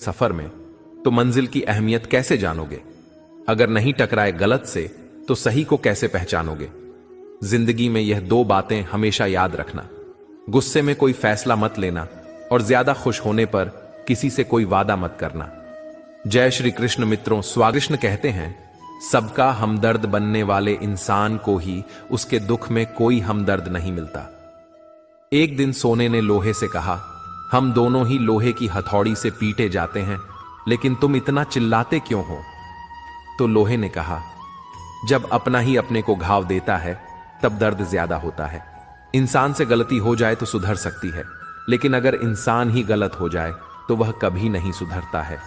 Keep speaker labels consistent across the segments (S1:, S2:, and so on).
S1: सफर में, तो मंजिल की अहमियत कैसे जानोगे? अगर नहीं टकराए गलत से, तो सही को कैसे पहचानोगे? जिंदगी में यह दो बातें हमेशा याद रखना: गुस्से में कोई फैसला मत लेना, और ज्यादा खुश होने पर किसी से कोई वादा मत करना। जय श्री कृष्ण मित्रों, स्वाकृष्ण कहते हैं, सबका हमदर्द बनने वाले इंसान को ही उसके दुख में कोई हमदर्द नहीं मिलता। एक दिन सोने ने लोहे से कहा, हम दोनों ही लोहे की हथौड़ी से पीटे जाते हैं, लेकिन तुम इतना चिल्लाते क्यों हो? तो लोहे ने कहा, जब अपना ही अपने को घाव देता है तब दर्द ज्यादा होता है। इंसान से गलती हो जाए तो सुधर सकती है, लेकिन अगर इंसान ही गलत हो जाए तो वह कभी नहीं सुधरता है।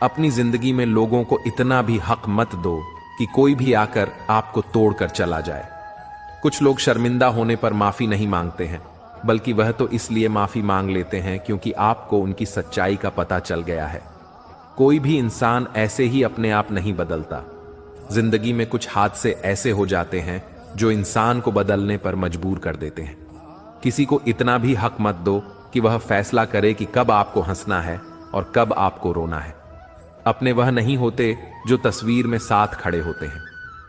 S1: अपनी जिंदगी में लोगों को इतना भी हक मत दो कि कोई भी आकर आपको तोड़कर चला जाए। कुछ लोग शर्मिंदा होने पर माफी नहीं मांगते हैं, बल्कि वह तो इसलिए माफी मांग लेते हैं क्योंकि आपको उनकी सच्चाई का पता चल गया है। कोई भी इंसान ऐसे ही अपने आप नहीं बदलता। जिंदगी में कुछ हादसे ऐसे हो जाते हैं जो इंसान को बदलने पर मजबूर कर देते हैं। किसी को इतना भी हक मत दो कि वह फैसला करे कि कब आपको हंसना है और कब आपको रोना है। अपने वह नहीं होते जो तस्वीर में साथ खड़े होते हैं,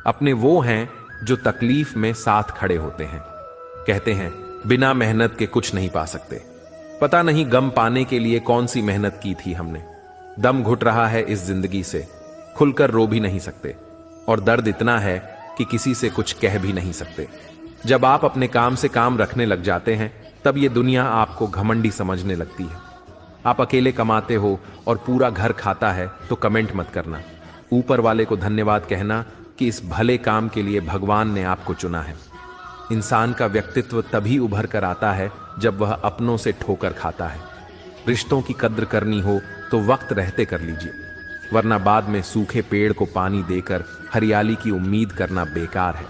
S1: अपने वो हैं जो तकलीफ में साथ खड़े होते हैं। कहते हैं, बिना मेहनत के कुछ नहीं पा सकते। पता नहीं गम पाने के लिए कौन सी मेहनत की थी हमने। दम घुट रहा है इस जिंदगी से, खुलकर रो भी नहीं सकते, और दर्द इतना है कि किसी से कुछ कह भी नहीं सकते। जब आप अपने काम से काम रखने लग जाते हैं, तब ये दुनिया आपको घमंडी समझने लगती है। आप अकेले कमाते हो और पूरा घर खाता है तो कमेंट मत करना। ऊपर वाले को धन्यवाद कहना कि इस भले काम के लिए भगवान ने आपको चुना है। इंसान का व्यक्तित्व तभी उभर कर आता है जब वह अपनों से ठोकर खाता है। रिश्तों की कद्र करनी हो तो वक्त रहते कर लीजिए, वरना बाद में सूखे पेड़ को पानी देकर हरियाली की उम्मीद करना बेकार है।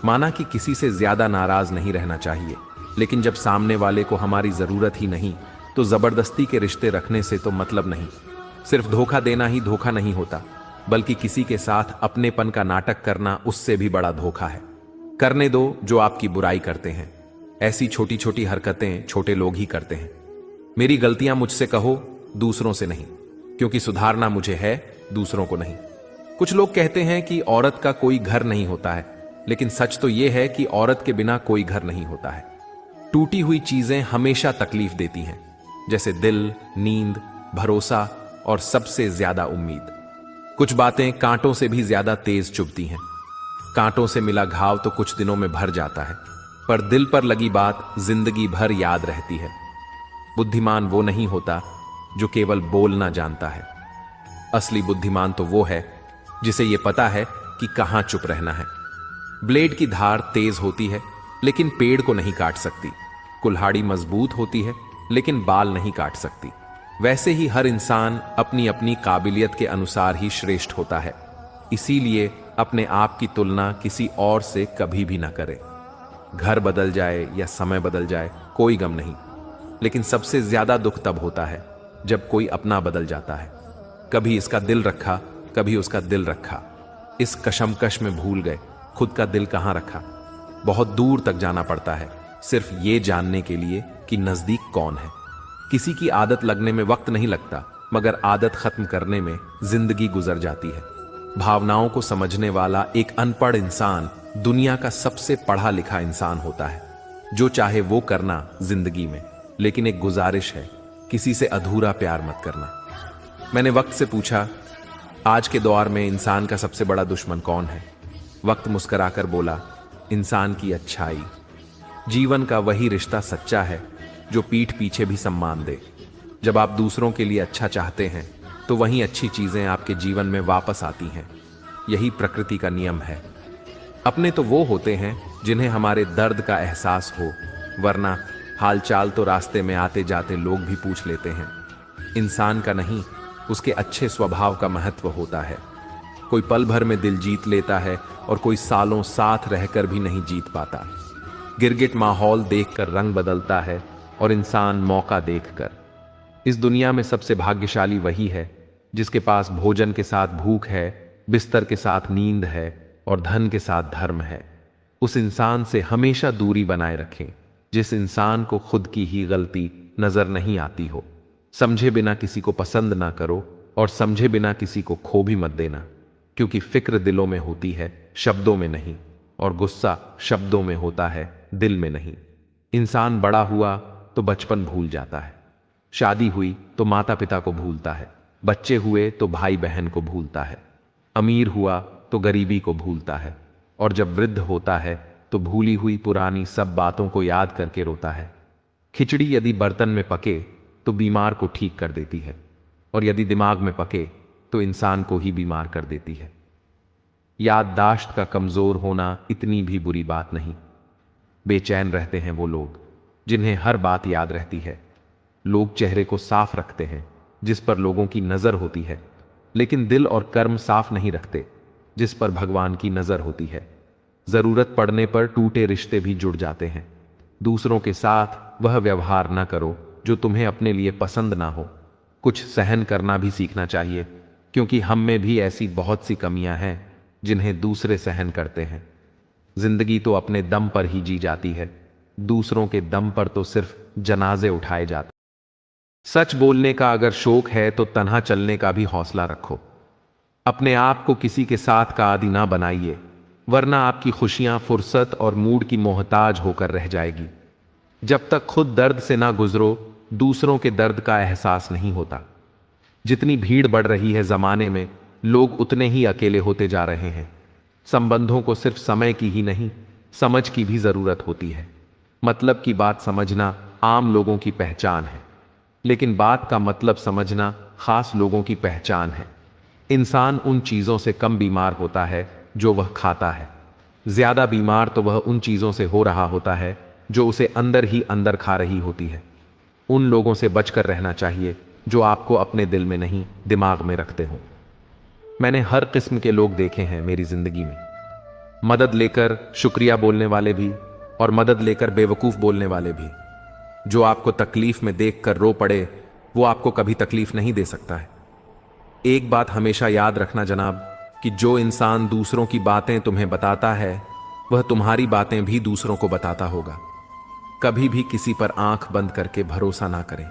S1: माना कि किसी से ज्यादा नाराज नहीं रहना चाहिए, लेकिन जब सामने वाले को हमारी जरूरत ही नहीं तो जबरदस्ती के रिश्ते रखने से तो मतलब नहीं। सिर्फ धोखा देना ही धोखा नहीं होता, बल्कि किसी के साथ अपनेपन का नाटक करना उससे भी बड़ा धोखा है। करने दो जो आपकी बुराई करते हैं। ऐसी छोटी छोटी हरकतें छोटे लोग ही करते हैं। मेरी गलतियां मुझसे कहो, दूसरों से नहीं, क्योंकि सुधारना मुझे है, दूसरों को नहीं। कुछ लोग कहते हैं कि औरत का कोई घर नहीं होता है, लेकिन सच तो यह है कि औरत के बिना कोई घर नहीं होता है। टूटी हुई चीजें हमेशा तकलीफ देती हैं, जैसे दिल, नींद, भरोसा और सबसे ज्यादा उम्मीद। कुछ बातें कांटों से भी ज्यादा तेज चुभती हैं। कांटों से मिला घाव तो कुछ दिनों में भर जाता है, पर दिल पर लगी बात जिंदगी भर याद रहती है। बुद्धिमान वो नहीं होता जो केवल बोलना जानता है। असली बुद्धिमान तो वो है जिसे ये पता है कि कहां चुप रहना है। ब्लेड की धार तेज होती है, लेकिन पेड़ को नहीं काट सकती। कुल्हाड़ी मजबूत होती है, लेकिन बाल नहीं काट सकती। वैसे ही हर इंसान अपनी अपनी काबिलियत के अनुसार ही श्रेष्ठ होता है। इसीलिए अपने आप की तुलना किसी और से कभी भी ना करें। घर बदल जाए या समय बदल जाए कोई गम नहीं, लेकिन सबसे ज्यादा दुख तब होता है जब कोई अपना बदल जाता है। कभी इसका दिल रखा, कभी उसका दिल रखा। इस कशमकश में भूल गए खुद का दिल कहां रखा। बहुत दूर तक जाना पड़ता है सिर्फ ये जानने के लिए कि नजदीक कौन है। किसी की आदत लगने में वक्त नहीं लगता, मगर आदत खत्म करने में जिंदगी गुजर जाती है। भावनाओं को समझने वाला एक अनपढ़ इंसान दुनिया का सबसे पढ़ा लिखा इंसान होता है। जो चाहे वो करना जिंदगी में, लेकिन एक गुजारिश है, किसी से अधूरा प्यार मत करना। मैंने वक्त से पूछा, आज के दौर में इंसान का सबसे बड़ा दुश्मन कौन है? वक्त मुस्कुराकर बोला, इंसान की अच्छाई। जीवन का वही रिश्ता सच्चा है जो पीठ पीछे भी सम्मान दे। जब आप दूसरों के लिए अच्छा चाहते हैं तो वहीं अच्छी चीजें आपके जीवन में वापस आती हैं। यही प्रकृति का नियम है। अपने तो वो होते हैं जिन्हें हमारे दर्द का एहसास हो, वरना हालचाल तो रास्ते में आते जाते लोग भी पूछ लेते हैं। इंसान का नहीं, उसके अच्छे स्वभाव का महत्व होता है। कोई पल भर में दिल जीत लेता है और कोई सालों साथ रहकर भी नहीं जीत पाता। गिरगिट माहौल देखकर रंग बदलता है और इंसान मौका देखकर। इस दुनिया में सबसे भाग्यशाली वही है जिसके पास भोजन के साथ भूख है, बिस्तर के साथ नींद है और धन के साथ धर्म है। उस इंसान से हमेशा दूरी बनाए रखें जिस इंसान को खुद की ही गलती नजर नहीं आती हो। समझे बिना किसी को पसंद ना करो और समझे बिना किसी को खो भी मत देना, क्योंकि फिक्र दिलों में होती है, शब्दों में नहीं, और गुस्सा शब्दों में होता है, दिल में नहीं। इंसान बड़ा हुआ तो बचपन भूल जाता है, शादी हुई तो माता पिता को भूलता है, बच्चे हुए तो भाई बहन को भूलता है, अमीर हुआ तो गरीबी को भूलता है, और जब वृद्ध होता है तो भूली हुई पुरानी सब बातों को याद करके रोता है। खिचड़ी यदि बर्तन में पके तो बीमार को ठीक कर देती है, और यदि दिमाग में पके तो इंसान को ही बीमार कर देती है। याददाश्त का कमजोर होना इतनी भी बुरी बात नहीं। बेचैन रहते हैं वो लोग जिन्हें हर बात याद रहती है। लोग चेहरे को साफ रखते हैं जिस पर लोगों की नजर होती है, लेकिन दिल और कर्म साफ नहीं रखते जिस पर भगवान की नजर होती है। जरूरत पड़ने पर टूटे रिश्ते भी जुड़ जाते हैं। दूसरों के साथ वह व्यवहार ना करो जो तुम्हें अपने लिए पसंद ना हो। कुछ सहन करना भी सीखना चाहिए, क्योंकि हम में भी ऐसी बहुत सी कमियां हैं जिन्हें दूसरे सहन करते हैं। जिंदगी तो अपने दम पर ही जी जाती है, दूसरों के दम पर तो सिर्फ जनाजे उठाए जाते। सच बोलने का अगर शौक है तो तन्हा चलने का भी हौसला रखो। अपने आप को किसी के साथ का आदी ना बनाइए, वरना आपकी खुशियां फुर्सत और मूड की मोहताज होकर रह जाएगी। जब तक खुद दर्द से ना गुजरो, दूसरों के दर्द का एहसास नहीं होता। जितनी भीड़ बढ़ रही है जमाने में, लोग उतने ही अकेले होते जा रहे हैं। संबंधों को सिर्फ समय की ही नहीं, समझ की भी जरूरत होती है। मतलब की बात समझना आम लोगों की पहचान है, लेकिन बात का मतलब समझना खास लोगों की पहचान है। इंसान उन चीजों से कम बीमार होता है जो वह खाता है। ज्यादा बीमार तो वह उन चीजों से हो रहा होता है जो उसे अंदर ही अंदर खा रही होती है। उन लोगों से बचकर रहना चाहिए जो आपको अपने दिल में नहीं, दिमाग में रखते हो। मैंने हर किस्म के लोग देखे हैं मेरी जिंदगी में। मदद लेकर शुक्रिया बोलने वाले भी, और मदद लेकर बेवकूफ बोलने वाले भी। जो आपको तकलीफ में देखकर रो पड़े, वो आपको कभी तकलीफ नहीं दे सकता है। एक बात हमेशा याद रखना जनाब, कि जो इंसान दूसरों की बातें तुम्हें बताता है, वह तुम्हारी बातें भी दूसरों को बताता होगा। कभी भी किसी पर आंख बंद करके भरोसा ना करें,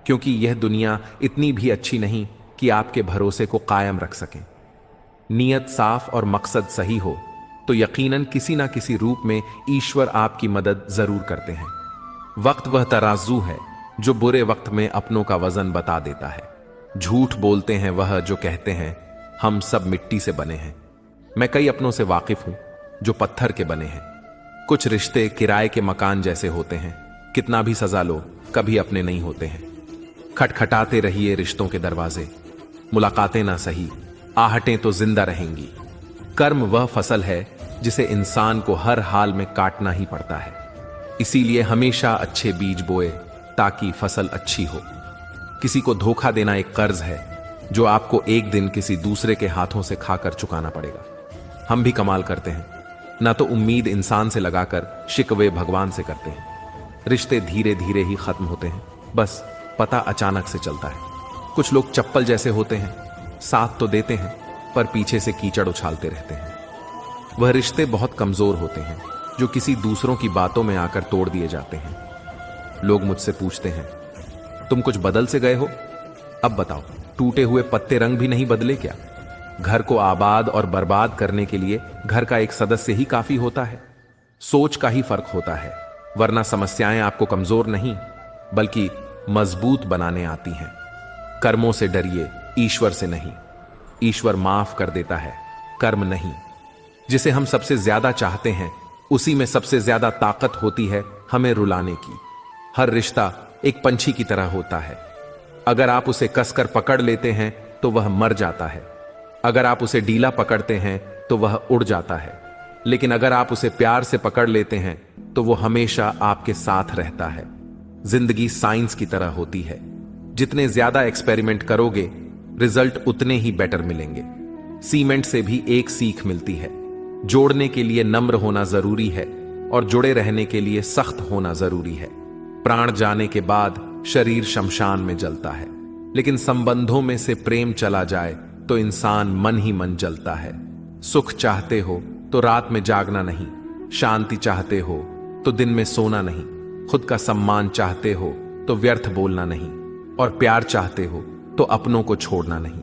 S1: क्योंकि यह दुनिया इतनी भी अच्छी नहीं कि आपके भरोसे को कायम रख सकें। नीयत साफ और मकसद सही हो तो यकीनन किसी ना किसी रूप में ईश्वर आपकी मदद जरूर करते हैं। वक्त वह तराजू है जो बुरे वक्त में अपनों का वजन बता देता है। झूठ बोलते हैं वह जो कहते हैं हम सब मिट्टी से बने हैं। मैं कई अपनों से वाकिफ हूं जो पत्थर के बने हैं। कुछ रिश्ते किराए के मकान जैसे होते हैं, कितना भी सजा लो कभी अपने नहीं होते हैं। खटखटाते रहिए रिश्तों के दरवाजे, मुलाकातें ना सही, आहटें तो जिंदा रहेंगी। कर्म वह फसल है जिसे इंसान को हर हाल में काटना ही पड़ता है। इसीलिए हमेशा अच्छे बीज बोए ताकि फसल अच्छी हो। किसी को धोखा देना एक कर्ज है जो आपको एक दिन किसी दूसरे के हाथों से खाकर चुकाना पड़ेगा। हम भी कमाल करते हैं, ना तो उम्मीद इंसान से लगाकर शिकवे भगवान से करते हैं। रिश्ते धीरे धीरे ही खत्म होते हैं, बस पता अचानक से चलता है। कुछ लोग चप्पल जैसे होते हैं, साथ तो देते हैं पर पीछे से कीचड़ उछालते रहते हैं। वह रिश्ते बहुत कमजोर होते हैं जो किसी दूसरों की बातों में आकर तोड़ दिए जाते हैं। लोग मुझसे पूछते हैं तुम कुछ बदल से गए हो? अब बताओ, टूटे हुए पत्ते रंग भी नहीं बदले क्या? घर को आबाद और बर्बाद करने के लिए घर का एक सदस्य ही काफी होता है। सोच का ही फर्क होता है, वरना समस्याएं आपको कमजोर नहीं बल्कि मजबूत बनाने आती हैं। कर्मों से डरिए, ईश्वर से नहीं। ईश्वर माफ कर देता है, कर्म नहीं। जिसे हम सबसे ज्यादा चाहते हैं उसी में सबसे ज्यादा ताकत होती है हमें रुलाने की। हर रिश्ता एक पंछी की तरह होता है। अगर आप उसे कसकर पकड़ लेते हैं तो वह मर जाता है। अगर आप उसे ढीला पकड़ते हैं तो वह उड़ जाता है। लेकिन अगर आप उसे प्यार से पकड़ लेते हैं तो वो हमेशा आपके साथ रहता है। जिंदगी साइंस की तरह होती है। जितने ज्यादा एक्सपेरिमेंट करोगे रिजल्ट उतने ही बेटर मिलेंगे। सीमेंट से भी एक सीख मिलती है, जोड़ने के लिए नम्र होना जरूरी है और जुड़े रहने के लिए सख्त होना जरूरी है। प्राण जाने के बाद शरीर शमशान में जलता है, लेकिन संबंधों में से प्रेम चला जाए तो इंसान मन ही मन जलता है। सुख चाहते हो तो रात में जागना नहीं, शांति चाहते हो तो दिन में सोना नहीं, खुद का सम्मान चाहते हो तो व्यर्थ बोलना नहीं। और प्यार चाहते हो तो अपनों को छोड़ना नहीं।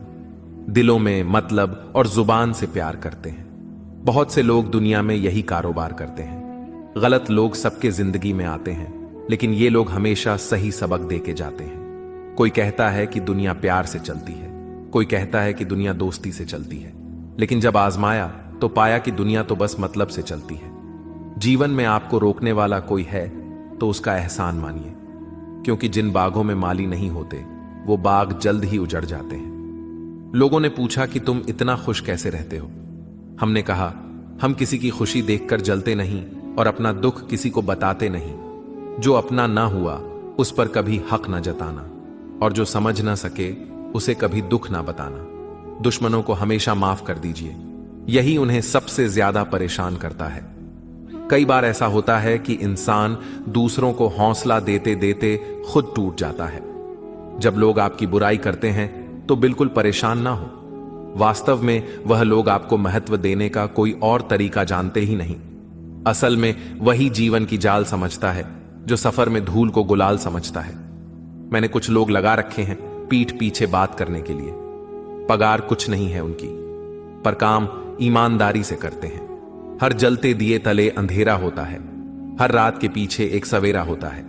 S1: दिलों में मतलब और जुबान से प्यार करते हैं। बहुत से लोग दुनिया में यही कारोबार करते हैं। गलत लोग सबके जिंदगी में आते हैं, लेकिन ये लोग हमेशा सही सबक दे के जाते हैं। कोई कहता है कि दुनिया प्यार से चलती है, कोई कहता है कि दुनिया दोस्ती से चलती है, लेकिन जब आजमाया तो पाया कि दुनिया तो बस मतलब से चलती है। जीवन में आपको रोकने वाला कोई है तो उसका एहसान मानिए, क्योंकि जिन बागों में माली नहीं होते वो बाग जल्द ही उजड़ जाते हैं। लोगों ने पूछा कि तुम इतना खुश कैसे रहते हो। हमने कहा, हम किसी की खुशी देखकर जलते नहीं और अपना दुख किसी को बताते नहीं। जो अपना ना हुआ उस पर कभी हक ना जताना, और जो समझ ना सके उसे कभी दुख ना बताना। दुश्मनों को हमेशा माफ कर दीजिए, यही उन्हें सबसे ज्यादा परेशान करता है। कई बार ऐसा होता है कि इंसान दूसरों को हौसला देते देते खुद टूट जाता है। जब लोग आपकी बुराई करते हैं तो बिल्कुल परेशान ना हो। वास्तव में वह लोग आपको महत्व देने का कोई और तरीका जानते ही नहीं। असल में वही जीवन की जाल समझता है जो सफर में धूल को गुलाल समझता है। मैंने कुछ लोग लगा रखे हैं पीठ पीछे बात करने के लिए। पगार कुछ नहीं है उनकी, पर काम ईमानदारी से करते हैं। हर जलते दिए तले अंधेरा होता है, हर रात के पीछे एक सवेरा होता है।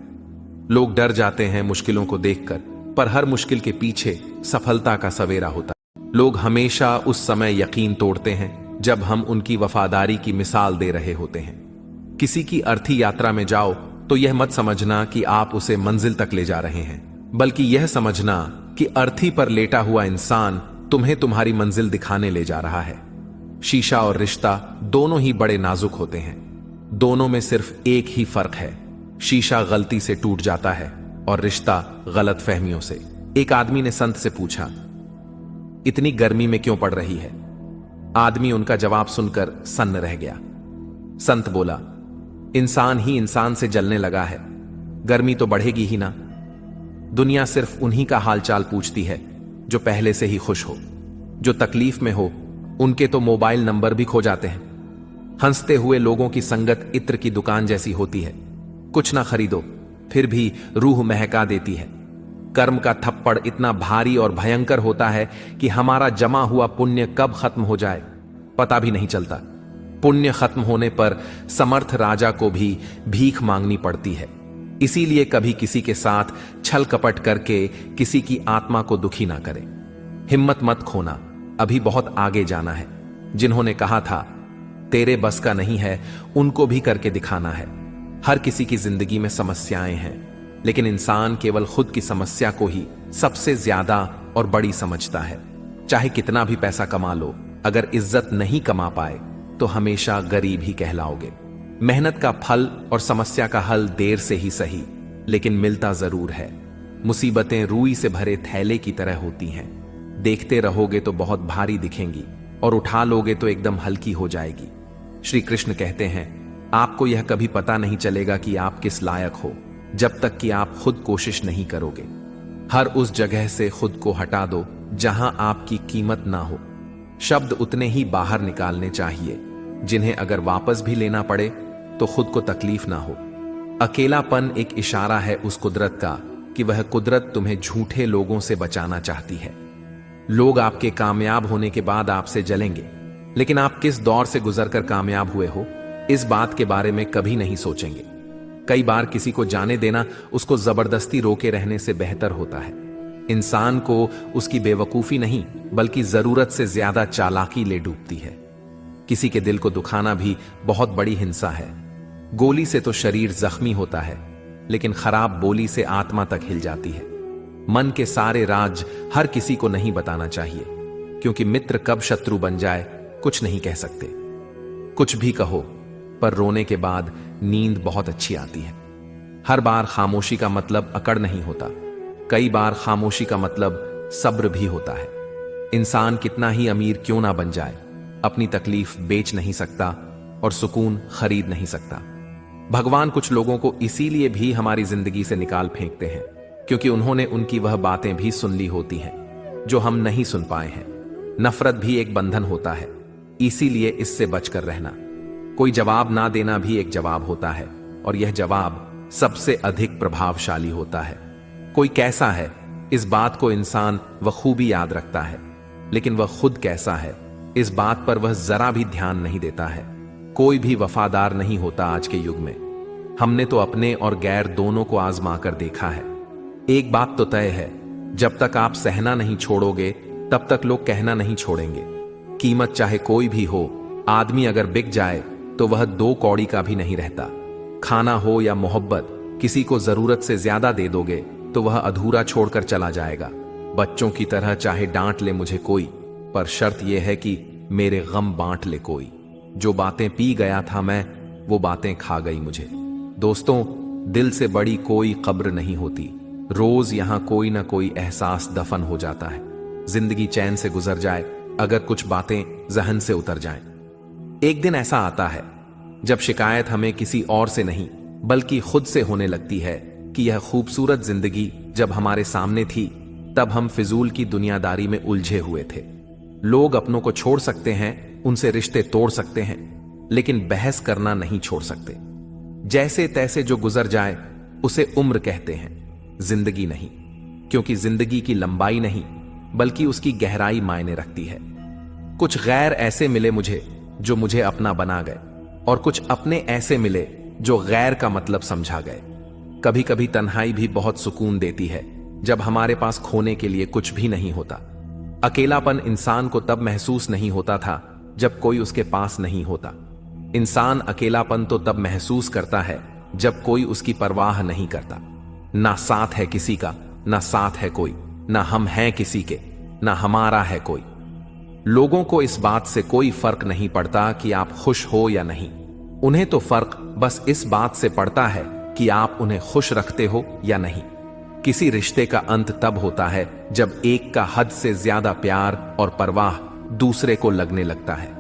S1: लोग डर जाते हैं मुश्किलों को देखकर, पर हर मुश्किल के पीछे सफलता का सवेरा होता है। लोग हमेशा उस समय यकीन तोड़ते हैं जब हम उनकी वफादारी की मिसाल दे रहे होते हैं। किसी की अर्थी यात्रा में जाओ तो यह मत समझना कि आप उसे मंजिल तक ले जा रहे हैं, बल्कि यह समझना कि अर्थी पर लेटा हुआ इंसान तुम्हें तुम्हारी मंजिल दिखाने ले जा रहा है। शीशा और रिश्ता दोनों ही बड़े नाजुक होते हैं। दोनों में सिर्फ एक ही फर्क है, शीशा गलती से टूट जाता है और रिश्ता गलत फहमियों से। एक आदमी ने संत से पूछा, इतनी गर्मी में क्यों पड़ रही है? आदमी उनका जवाब सुनकर सन्न रह गया। संत बोला, इंसान ही इंसान से जलने लगा है, गर्मी तो बढ़ेगी ही ना। दुनिया सिर्फ उन्हीं का हालचाल पूछती है जो पहले से ही खुश हो। जो तकलीफ में हो उनके तो मोबाइल नंबर भी खो जाते हैं। हंसते हुए लोगों की संगत इत्र की दुकान जैसी होती है। कुछ ना खरीदो फिर भी रूह महका देती है। कर्म का थप्पड़ इतना भारी और भयंकर होता है कि हमारा जमा हुआ पुण्य कब खत्म हो जाए पता भी नहीं चलता। पुण्य खत्म होने पर समर्थ राजा को भी भीख मांगनी पड़ती है। इसीलिए कभी किसी के साथ छल कपट करके किसी की आत्मा को दुखी ना करें। हिम्मत मत खोना, अभी बहुत आगे जाना है। जिन्होंने कहा था तेरे बस का नहीं है, उनको भी करके दिखाना है। हर किसी की जिंदगी में समस्याएं हैं, लेकिन इंसान केवल खुद की समस्या को ही सबसे ज्यादा और बड़ी समझता है। चाहे कितना भी पैसा कमा लो, अगर इज्जत नहीं कमा पाए तो हमेशा गरीब ही कहलाओगे। मेहनत का फल और समस्या का हल देर से ही सही, लेकिन मिलता जरूर है। मुसीबतें रुई से भरे थैले की तरह होती हैं। देखते रहोगे तो बहुत भारी दिखेंगी और उठा लोगे तो एकदम हल्की हो जाएगी। श्री कृष्ण कहते हैं, आपको यह कभी पता नहीं चलेगा कि आप किस लायक हो जब तक कि आप खुद कोशिश नहीं करोगे। हर उस जगह से खुद को हटा दो जहां आपकी कीमत ना हो। शब्द उतने ही बाहर निकालने चाहिए जिन्हें अगर वापस भी लेना पड़े तो खुद को तकलीफ ना हो। अकेलापन एक इशारा है उस कुदरत का कि वह कुदरत तुम्हें झूठे लोगों से बचाना चाहती है। लोग आपके कामयाब होने के बाद आपसे जलेंगे, लेकिन आप किस दौर से गुजरकर कामयाब हुए हो इस बात के बारे में कभी नहीं सोचेंगे। कई बार किसी को जाने देना उसको जबरदस्ती रोके रहने से बेहतर होता है। इंसान को उसकी बेवकूफी नहीं बल्कि जरूरत से ज्यादा चालाकी ले डूबती है। किसी के दिल को दुखाना भी बहुत बड़ी हिंसा है। गोली से तो शरीर जख्मी होता है, लेकिन खराब बोली से आत्मा तक हिल जाती है। मन के सारे राज हर किसी को नहीं बताना चाहिए, क्योंकि मित्र कब शत्रु बन जाए कुछ नहीं कह सकते। कुछ भी कहो, पर रोने के बाद नींद बहुत अच्छी आती है। हर बार खामोशी का मतलब अकड़ नहीं होता, कई बार खामोशी का मतलब सब्र भी होता है। इंसान कितना ही अमीर क्यों ना बन जाए, अपनी तकलीफ बेच नहीं सकता और सुकून खरीद नहीं सकता। भगवान कुछ लोगों को इसीलिए भी हमारी जिंदगी से निकाल फेंकते हैं क्योंकि उन्होंने उनकी वह बातें भी सुन ली होती हैं जो हम नहीं सुन पाए हैं। नफरत भी एक बंधन होता है, इसीलिए इससे बचकर रहना। कोई जवाब ना देना भी एक जवाब होता है, और यह जवाब सबसे अधिक प्रभावशाली होता है। कोई कैसा है इस बात को इंसान बखूबी याद रखता है, लेकिन वह खुद कैसा है इस बात पर वह जरा भी ध्यान नहीं देता है। कोई भी वफादार नहीं होता आज के युग में। हमने तो अपने और गैर दोनों को आजमा कर देखा है। एक बात तो तय है, जब तक आप सहना नहीं छोड़ोगे तब तक लोग कहना नहीं छोड़ेंगे। कीमत चाहे कोई भी हो, आदमी अगर बिक जाए तो वह 2 कौड़ी का भी नहीं रहता। खाना हो या मोहब्बत, किसी को जरूरत से ज्यादा दे दोगे तो वह अधूरा छोड़कर चला जाएगा। बच्चों की तरह चाहे डांट ले मुझे कोई, पर शर्त यह है कि मेरे गम बांट ले कोई। जो बातें पी गया था मैं, वो बातें खा गई मुझे। दोस्तों, दिल से बड़ी कोई कब्र नहीं होती। रोज यहां कोई ना कोई एहसास दफन हो जाता है। जिंदगी चैन से गुजर जाए अगर कुछ बातें जहन से उतर जाएं। एक दिन ऐसा आता है जब शिकायत हमें किसी और से नहीं बल्कि खुद से होने लगती है कि यह खूबसूरत जिंदगी जब हमारे सामने थी तब हम फिजूल की दुनियादारी में उलझे हुए थे। लोग अपनों को छोड़ सकते हैं, उनसे रिश्ते तोड़ सकते हैं, लेकिन बहस करना नहीं छोड़ सकते। जैसे तैसे जो गुजर जाए उसे उम्र कहते हैं, जिंदगी नहीं। क्योंकि जिंदगी की लंबाई नहीं बल्कि उसकी गहराई मायने रखती है। कुछ गैर ऐसे मिले मुझे जो मुझे अपना बना गए, और कुछ अपने ऐसे मिले जो गैर का मतलब समझा गए। कभी कभी तन्हाई भी बहुत सुकून देती है जब हमारे पास खोने के लिए कुछ भी नहीं होता। अकेलापन इंसान को तब महसूस नहीं होता था जब कोई उसके पास नहीं होता। इंसान अकेलापन तो तब महसूस करता है जब कोई उसकी परवाह नहीं करता। ना साथ है किसी का, ना साथ है कोई, ना हम हैं किसी के, ना हमारा है कोई। लोगों को इस बात से कोई फर्क नहीं पड़ता कि आप खुश हो या नहीं। उन्हें तो फर्क बस इस बात से पड़ता है कि आप उन्हें खुश रखते हो या नहीं। किसी रिश्ते का अंत तब होता है जब एक का हद से ज्यादा प्यार और परवाह दूसरे को लगने लगता है।